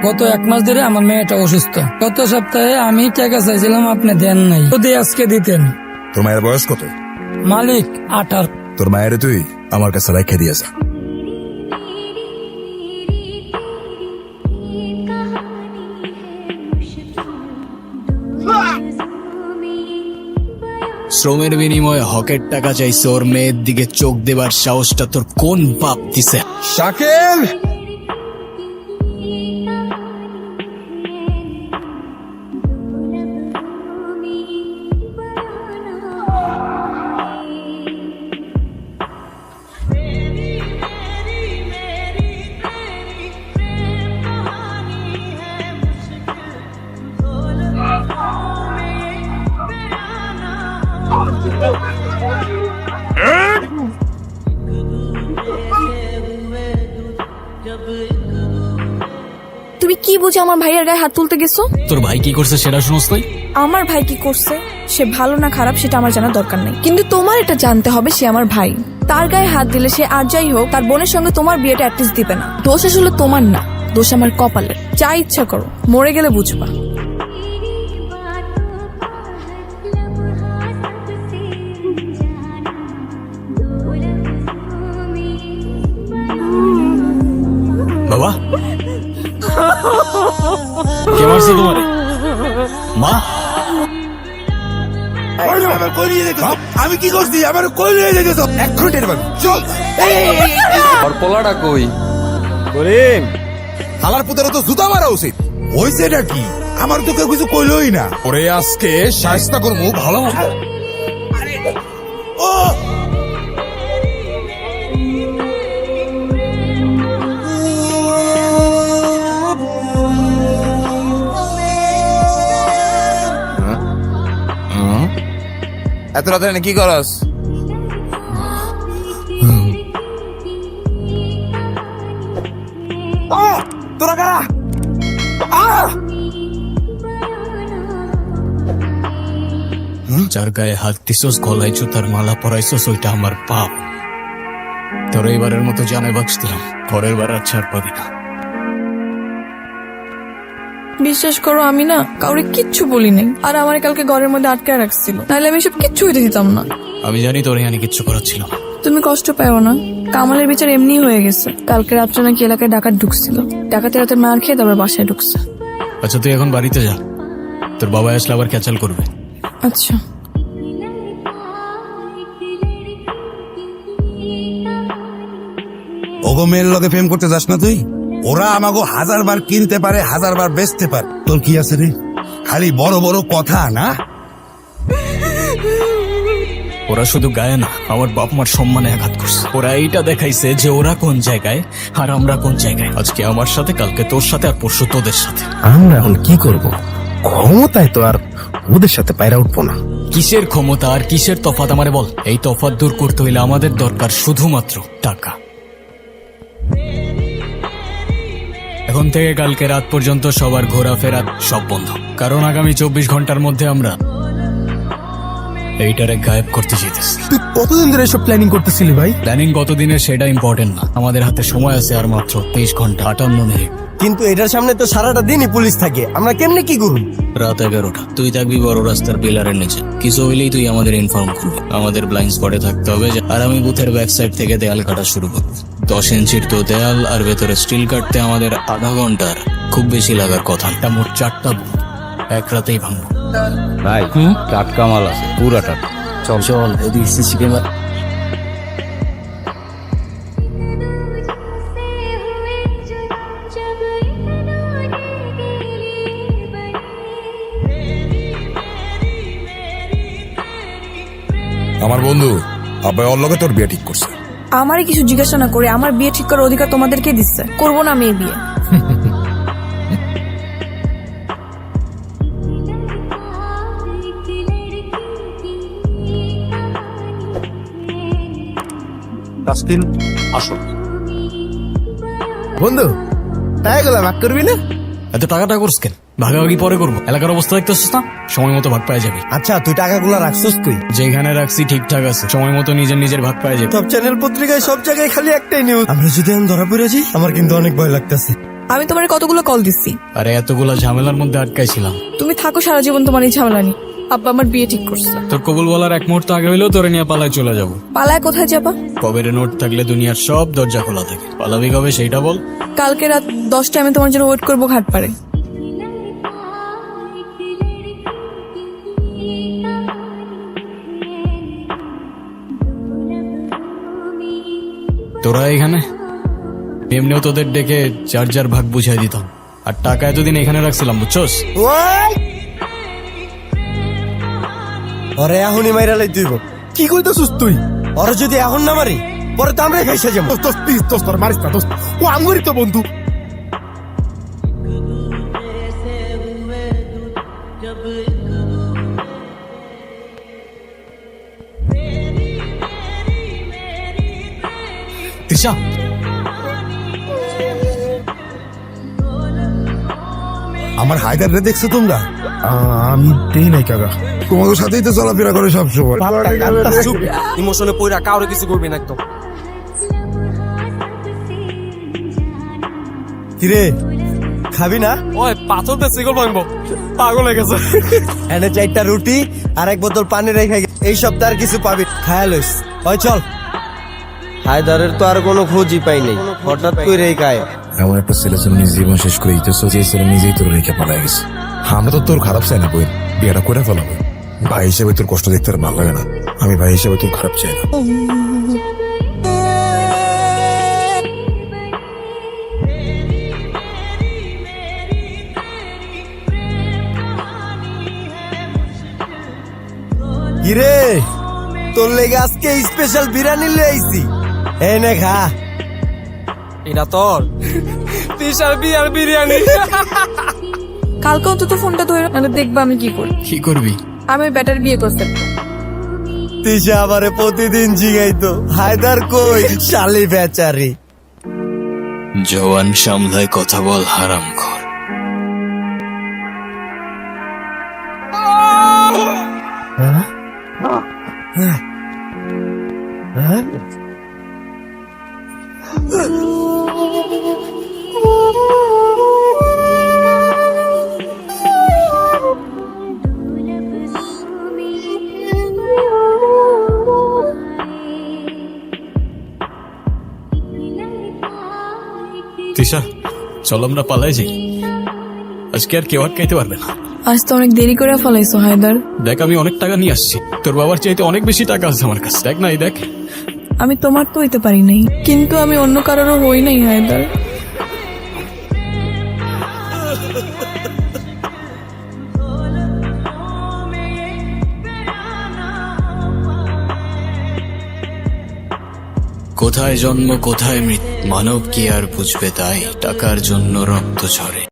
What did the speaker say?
গত 1 মাস ধরে আমার মেয়েটা অসুস্থ। গত সপ্তাহে আমি টাকা চাইছিলাম, আপনি দেন নাই। যদি আজকে দিতেন। তোর মায়ের বয়স কত? মালিক 18। তোর মায়ের তুই আমার কাছে রেখে দিয়েছ। শ্রমের বিনিময়ে হকের টাকা চাইছে, ওর মেয়ের দিকে চোখ দেবার সাহসটা তোর কোন বাপ দিছে? শাকিল, তুমি কি বুঝে আমার ভাইয়ের গায়ে হাত তুলতে গেছো? তোর ভাই কি করছে সেটা শুনোস তুই? আমার ভাই কি করছে, সে ভালো না খারাপ সেটা আমার জানার দরকার নেই, কিন্তু তোমার এটা জানতে হবে সে আমার ভাই। তার গায়ে হাত দিলে সে আর যাই হোক তার বোনের সঙ্গে তোমার বিয়েটা অ্যাটলিস্ট দিবে না। দোষ আসলে তোমার না, দোষ আমার কপালের। যা ইচ্ছা করো, মরে গেলে বুঝবা। বাবা, কে মারছে তোমারে? মা, আমি কি করছি? আমার কই নিয়ে যেতেছ? এক ঘন্টার বাকি চল। আর পোলাটা কই? করিম, হালার পুতের তো জুতা মারা উচিত। হয়েছে এটা কি? আমার তো কেউ কিছু কইলই না। ওরে আজকে শায়েস্তা করবো ভালো মতো। ও এত রাতে কি করস? তোরা কারা? যার গায়ে হাত দিছস, গলায় জুতার মালা পরাইছস, ওইটা আমার পাপ। তোর এবারের মতো জানে বাক্স দিলাম, পরের বার আর ছাড় পাবি না। বিশ্বাস করো, আমি না কাউরে কিচ্ছু বলি নাই, আর আমার কালকে ঘরের মধ্যে আটকে রাখছিল, নাহলে আমি সব কিচ্ছু হইতে দিতাম না। আমি জানি তোর এখানে কিচ্ছু করার ছিল না। তুমি কষ্ট পাও না, কামালের বিচার এমনি হয়ে গেছে। কালকে রাত্রে নাকি এলাকায় ডাকাত ঢুকছিল, ডাকাতের রাতে মার খেয়ে তারপর বাসায় ঢুকছে। আচ্ছা তুই এখন বাড়িতে যা, তোর বাবা আসলে আবার ক্যাচাল করবে। আচ্ছা। ওগো মেয়ের লগে প্রেম করতে যাস না তুই? ওরা আমাকে 1000 বার কিনতে পারে, 1000 বার বেচতে পারে। তোর কি আছে রে? খালি বড় বড় কথা না। ওরা শুধু গায়ে না, আমার বাপ মার সম্মানে আঘাত করছে। ওরা এইটা দেখাইছে যে ওরা কোন জায়গায় আর আমরা কোন জায়গায়। আজকে আমার সাথে, কালকে তোর সাথে, আর পরশু তোদের সাথে। আমরা এখন কি করব? ক্ষমতায় তো আর ওদের সাথে পায়রা উঠবো না। কিসের ক্ষমতা আর কিসের তফাৎ আমারে বল। এই তফাৎ দূর করতে হইলে আমাদের দরকার শুধুমাত্র টাকা। এখন থেকে কালকে রাত পর্যন্ত সবার ঘোরাফেরা সব বন্ধ, কারণ আগামী 24 ঘন্টার মধ্যে আমরা এইটারে গায়েব করতে চাইতেছি। তুই কতদিন ধরে এসব প্ল্যানিং করতেছিলি ভাই? প্ল্যানিং কতদিনের সেটা ইম্পর্টেন্ট না, আমাদের হাতে সময় আছে আর মাত্র 23 ঘন্টা 58 মিনিট। কিন্তু এটার সামনে তো সারাটা দিনই পুলিশ থাকে, আমরা কেমনে কি করব? রাত 11টা, তুই থাকবি বড় রাস্তার পিলারের নিচে। কিছু হইলেই তুই আমাদের ইনফর্ম করবি। আমাদের ব্লাইন্ড স্পটে থাকতে হবে, আর আমি বুথের ব্যাক সাইড থেকে দেয়াল কাটা শুরু করবো। 10 ইঞ্চির তো দেয়াল, আর ভেতরে স্টিল কাটতে আমাদের আধা ঘন্টার খুব বেশি লাগার কথা। মোট 4টা বুথ এক রাতেই ভাঙবো। ভাই টাটকা মাল আছে, পুরা টাটকা। চল চল, এদিকে সিসি ক্যামেরা। আমার বন্ধু আব্বাই ওর লগে তোর বিয়ে ঠিক করছে। আমারই কিছু জিজ্ঞাসা না করে আমার বিয়ে ঠিক করার অধিকার তোমাদেরকে দিচ্ছে। করবো না আমি এই বিয়ে। তাসকিন, আসো। বন্ধু, তাই গেলাম, ভাগ করবি না? এত টাকাটা করছ কেন? ভাগাভাগি পরে করবো। এলাকার অবস্থা দেখতেছিস না, সময় মতো ভাগ পাই যাবি। আচ্ছা, তুই টাকাগুলো রাখছিস কই? যেখানে রাখছি ঠিকঠাক আছে, সময় মতো নিজের নিজের ভাগ পাই যাবি। সব চ্যানেল পত্রিকায় সব জায়গায় খালি একটাই নিউজ। আমরা যদি এখন ধরা পড়ে যাই, আমার কিন্তু অনেক ভয় লাগতেছে। আমি তোমার কতগুলো কল দিচ্ছি। আরে এতগুলা ঝামেলার মধ্যে আটকাইছিলাম। তুমি থাকো সারা জীবন তোমার এই ঝামেলা নিয়ে। আব্বা আমার বিয়ে ঠিক করছে। তোর কবুল বলার এক মুহূর্ত আগে হইলেও তোরে নিয়ে পালায় চলে যাব। পালায় কোথায় যাবা? কবের নোট থাকলে দুনিয়ার সব দরজা খোলা থাকে। পালাবি কবে সেইটা বল। কালকে রাত 10টায় আমি তোমার জন্য ওয়েট করবো ঘাট পাড়ে। তোরা এখানে এমনিও তোদের ডেকে যার যার ভাগ বুঝাই দিতাম, আর টাকা এতদিন এখানে রাখছিলাম বুঝছস। ওরে এখনই মাইরা লাই তুইব। কি কইতাছিস তুই? ওরে যদি এখন না মারি পরে তো আমরাই খাইসা যাবো। দোস্ত প্লিজ দোস্ত তোর মারিস না দোস্ত, ও আমগরি তো বন্ধু। তিশা, আমার হায়দার রে দেখছো তোমরা? আমি দেই নাই কাকা। তোমাদের সাথেই তো চলাফেরা করে সবসময়। ইমোশনে পইরা কাউরে কিছু করবি না একদম। কিরে খাবি না? ওই পাথর দিয়ে সিগল ভাঙবো, পাগল হয়ে গেছে। এনে 4টা রুটি আর 1 বোতল পানি রেখে এই সপ্তাহ আর কিছু পাবি খায়া লইস। ওই চল। হায়দারের তো আর কোনো খোঁজই পাই নাই, হঠাৎ করে এই গায়ে। এমন একটা ছেলে ছিল নিজের জীবন শেষ করে দিতেছ, যে ছেলে নিজেই তোর রেখে পালাই গেছে। আমরা তো তোর খারাপ চাই না বই, বিয়েটা করে ফেলাবো। ভাই হিসেবে তোর কষ্ট দেখতে আর ভালো লাগে না। আমি ভাই হিসেবে তোর খারাপ চাই না। কিরে তোর লেগে আজকে স্পেশাল বিরিয়ানি লই আইছি, এই নে খা। এটা তোর তিশার বিয়ার বিরিয়ানি। কালকে অন্তত ফোনটা ধরে নাহলে দেখবা আমি কি করি। কি করবি? আমি ব্যাটার বিয়ে করতে। তিশা আমারে প্রতিদিন জিগাইতো হায়দার কই, শালি বেচারি। জওয়ান সামলায় কথা বল হারামখোর। তিশা, চল আমরা পালাই যাই। আজকে আর কেউ আটকাইতে পারবে না। আজ তো অনেক দেরি করে ফেলাইছো হায়দার। দেখ আমি অনেক টাকা নিয়ে আসছি, তোর বাবার চাইতে অনেক বেশি টাকা আছে আমার কাছে। দেখ না, এই দেখ। আমি তোমার তো হইতে পারি নাই, কিন্তু আমি অন্য কারোরও হই নাই হায়দার। কোথায় জন্ম কোথায় মৃত্যু, মানব কি আর বুঝবে তাই, টাকার জন্য রক্ত ঝরে।